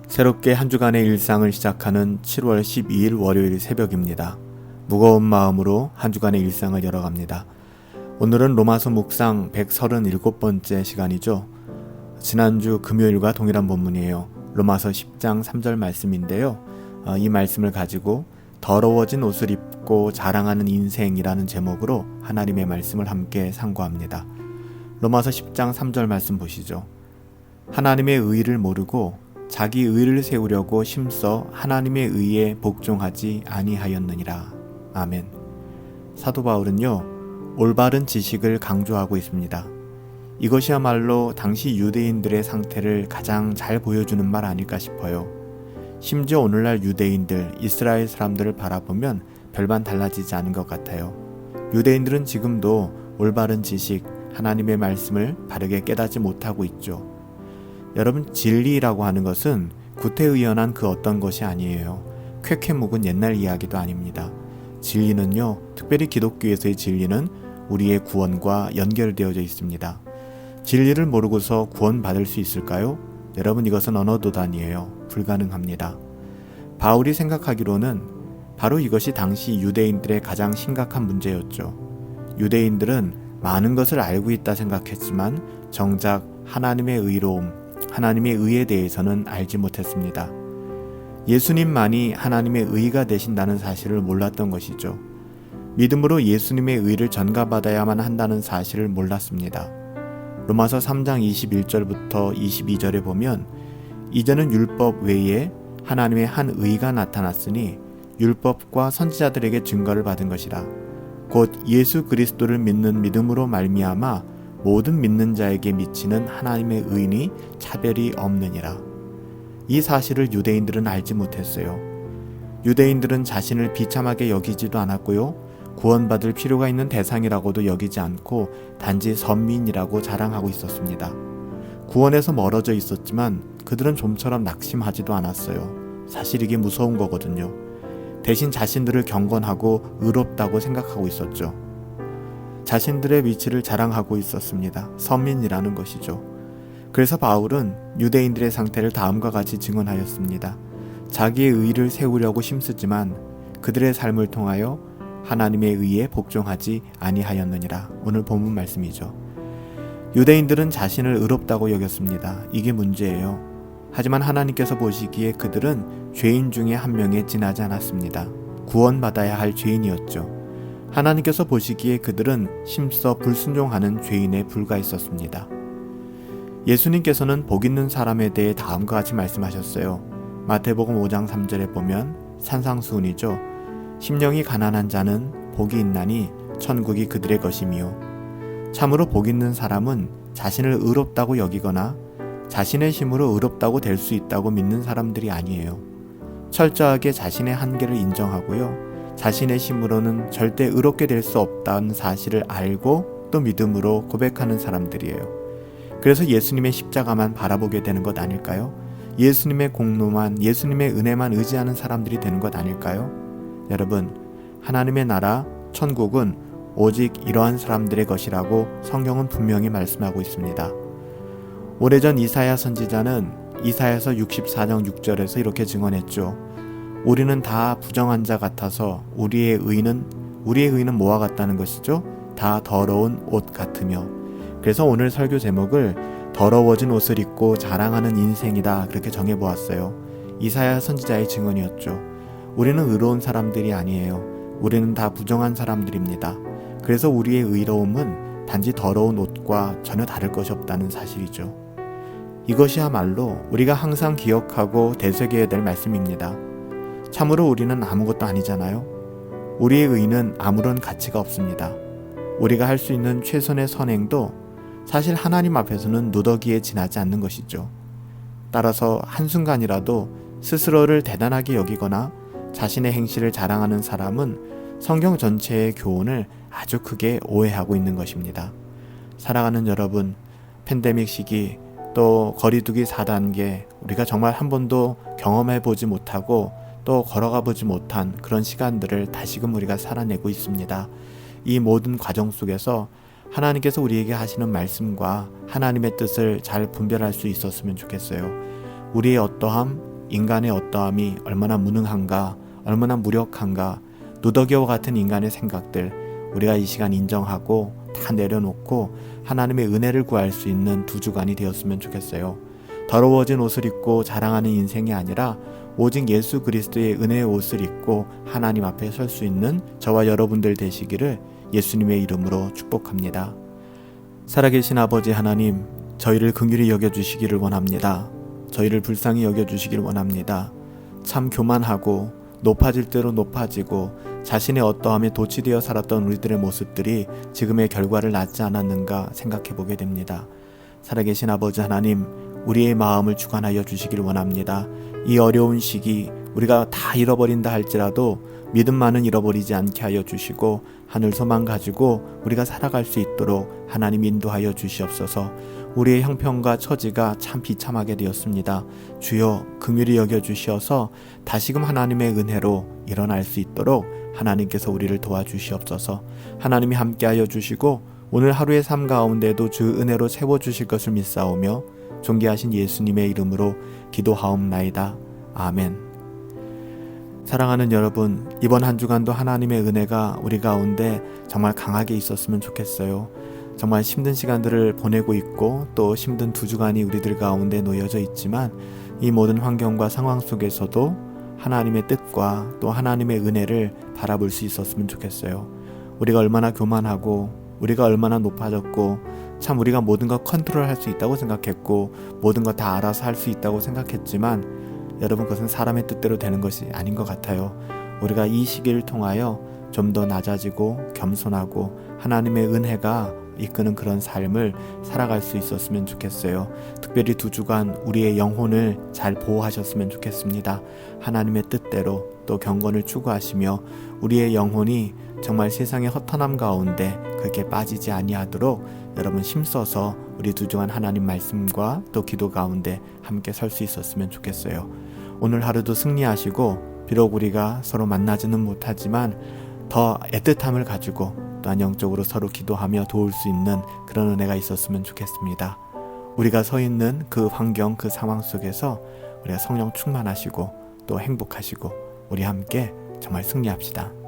새롭게 한 주간의 일상을 시작하는 7월 12일 월요일 새벽입니다. 무거운 마음으로 한 주간의 일상을 열어갑니다. 오늘은 로마서 묵상 137번째 시간이죠. 지난주 금요일과 동일한 본문이에요. 로마서 10장 3절 말씀인데요. 이 말씀을 가지고 더러워진 옷을 입고 자랑하는 인생이라는 제목으로 하나님의 말씀을 함께 상고합니다. 로마서 10장 3절 말씀 보시죠. 하나님의 의를 모르고 자기 의를 세우려고 힘써 하나님의 의에 복종하지 아니하였느니라. 아멘. 사도 바울은요, 올바른 지식을 강조하고 있습니다. 이것이야말로 당시 유대인들의 상태를 가장 잘 보여주는 말 아닐까 싶어요. 심지어 오늘날 유대인들, 이스라엘 사람들을 바라보면 별반 달라지지 않은 것 같아요. 유대인들은 지금도 올바른 지식, 하나님의 말씀을 바르게 깨닫지 못하고 있죠. 여러분, 진리라고 하는 것은 구태의연한 그 어떤 것이 아니에요. 쾌쾌 묵은 옛날 이야기도 아닙니다. 진리는요, 특별히 기독교에서의 진리는 우리의 구원과 연결되어져 있습니다. 진리를 모르고서 구원받을 수 있을까요? 여러분, 이것은 언어도단이에요. 불가능합니다. 바울이 생각하기로는 바로 이것이 당시 유대인들의 가장 심각한 문제였죠. 유대인들은 많은 것을 알고 있다 생각했지만 정작 하나님의 의로움, 하나님의 의에 대해서는 알지 못했습니다. 예수님만이 하나님의 의가 되신다는 사실을 몰랐던 것이죠. 믿음으로 예수님의 의를 전가받아야만 한다는 사실을 몰랐습니다. 로마서 3장 21절부터 22절에 보면 이제는 율법 외에 하나님의 한 의가 나타났으니 율법과 선지자들에게 증거를 받은 것이라. 곧 예수 그리스도를 믿는 믿음으로 말미암아 모든 믿는 자에게 미치는 하나님의 의니 차별이 없느니라. 이 사실을 유대인들은 알지 못했어요. 유대인들은 자신을 비참하게 여기지도 않았고요. 구원받을 필요가 있는 대상이라고도 여기지 않고 단지 선민이라고 자랑하고 있었습니다. 구원에서 멀어져 있었지만 그들은 좀처럼 낙심하지도 않았어요. 사실 이게 무서운 거거든요. 대신 자신들을 경건하고 의롭다고 생각하고 있었죠. 자신들의 위치를 자랑하고 있었습니다. 선민이라는 것이죠. 그래서 바울은 유대인들의 상태를 다음과 같이 증언하였습니다. 자기의 의를 세우려고 힘쓰지만 그들의 삶을 통하여 하나님의 의에 복종하지 아니하였느니라. 오늘 본문 말씀이죠. 유대인들은 자신을 의롭다고 여겼습니다. 이게 문제예요. 하지만 하나님께서 보시기에 그들은 죄인 중에 한 명에 지나지 않았습니다. 구원받아야 할 죄인이었죠. 하나님께서 보시기에 그들은 힘써 불순종하는 죄인에 불과했었습니다. 예수님께서는 복 있는 사람에 대해 다음과 같이 말씀하셨어요. 마태복음 5장 3절에 보면 산상수훈이죠. 심령이 가난한 자는 복이 있나니 천국이 그들의 것이미요. 참으로 복 있는 사람은 자신을 의롭다고 여기거나 자신의 힘으로 의롭다고 될 수 있다고 믿는 사람들이 아니에요. 철저하게 자신의 한계를 인정하고요. 자신의 힘으로는 절대 의롭게 될 수 없다는 사실을 알고 또 믿음으로 고백하는 사람들이에요. 그래서 예수님의 십자가만 바라보게 되는 것 아닐까요? 예수님의 공로만, 예수님의 은혜만 의지하는 사람들이 되는 것 아닐까요? 여러분, 하나님의 나라, 천국은 오직 이러한 사람들의 것이라고 성경은 분명히 말씀하고 있습니다. 오래전 이사야 선지자는 이사야서 64장 6절에서 이렇게 증언했죠. 우리는 다 부정한 자 같아서 우리의 의는 뭐와 같다는 것이죠? 다 더러운 옷 같으며. 그래서 오늘 설교 제목을 더러워진 옷을 입고 자랑하는 인생이다, 그렇게 정해보았어요. 이사야 선지자의 증언이었죠. 우리는 의로운 사람들이 아니에요. 우리는 다 부정한 사람들입니다. 그래서 우리의 의로움은 단지 더러운 옷과 전혀 다를 것이 없다는 사실이죠. 이것이야말로 우리가 항상 기억하고 되새겨야 될 말씀입니다. 참으로 우리는 아무것도 아니잖아요. 우리의 의는 아무런 가치가 없습니다. 우리가 할 수 있는 최선의 선행도 사실 하나님 앞에서는 누더기에 지나지 않는 것이죠. 따라서 한순간이라도 스스로를 대단하게 여기거나 자신의 행실을 자랑하는 사람은 성경 전체의 교훈을 아주 크게 오해하고 있는 것입니다. 사랑하는 여러분, 팬데믹 시기, 또 거리두기 4단계, 우리가 정말 한 번도 경험해보지 못하고 또 걸어가 보지 못한 그런 시간들을 다시금 우리가 살아내고 있습니다. 이 모든 과정 속에서 하나님께서 우리에게 하시는 말씀과 하나님의 뜻을 잘 분별할 수 있었으면 좋겠어요. 우리의 어떠함, 인간의 어떠함이 얼마나 무능한가, 얼마나 무력한가, 누더기와 같은 인간의 생각들 우리가 이 시간 인정하고 다 내려놓고 하나님의 은혜를 구할 수 있는 두 주간이 되었으면 좋겠어요. 더러워진 옷을 입고 자랑하는 인생이 아니라 오직 예수 그리스도의 은혜의 옷을 입고 하나님 앞에 설 수 있는 저와 여러분들 되시기를 예수님의 이름으로 축복합니다. 살아계신 아버지 하나님, 저희를 긍휼히 여겨주시기를 원합니다. 저희를 불쌍히 여겨주시기를 원합니다. 참 교만하고 높아질 대로 높아지고 자신의 어떠함에 도취되어 살았던 우리들의 모습들이 지금의 결과를 낳지 않았는가 생각해 보게 됩니다. 살아계신 아버지 하나님, 우리의 마음을 주관하여 주시길 원합니다. 이 어려운 시기 우리가 다 잃어버린다 할지라도 믿음만은 잃어버리지 않게 하여 주시고 하늘 소망 가지고 우리가 살아갈 수 있도록 하나님 인도하여 주시옵소서. 우리의 형편과 처지가 참 비참하게 되었습니다. 주여 긍휼히 여겨 주시어서 다시금 하나님의 은혜로 일어날 수 있도록 하나님께서 우리를 도와주시옵소서. 하나님이 함께하여 주시고 오늘 하루의 삶 가운데도 주 은혜로 채워주실 것을 믿사오며 존귀하신 예수님의 이름으로 기도하옵나이다. 아멘. 사랑하는 여러분, 이번 한 주간도 하나님의 은혜가 우리 가운데 정말 강하게 있었으면 좋겠어요. 정말 힘든 시간들을 보내고 있고 또 힘든 두 주간이 우리들 가운데 놓여져 있지만 이 모든 환경과 상황 속에서도 하나님의 뜻과 또 하나님의 은혜를 바라볼 수 있었으면 좋겠어요. 우리가 얼마나 교만하고 우리가 얼마나 높아졌고 참 우리가 모든 것 컨트롤할 수 있다고 생각했고 모든 것 다 알아서 할 수 있다고 생각했지만 여러분, 그것은 사람의 뜻대로 되는 것이 아닌 것 같아요. 우리가 이 시기를 통하여 좀 더 낮아지고 겸손하고 하나님의 은혜가 이끄는 그런 삶을 살아갈 수 있었으면 좋겠어요. 특별히 두 주간 우리의 영혼을 잘 보호하셨으면 좋겠습니다. 하나님의 뜻대로 또 경건을 추구하시며 우리의 영혼이 정말 세상의 허탄함 가운데 그렇게 빠지지 아니하도록 여러분 힘써서 우리 두 주간 하나님 말씀과 또 기도 가운데 함께 설 수 있었으면 좋겠어요. 오늘 하루도 승리하시고 비록 우리가 서로 만나지는 못하지만 더 애틋함을 가지고 또한 영적으로 서로 기도하며 도울 수 있는 그런 은혜가 있었으면 좋겠습니다. 우리가 서 있는 그 환경, 그 상황 속에서 우리가 성령 충만하시고 또 행복하시고 우리 함께 정말 승리합시다.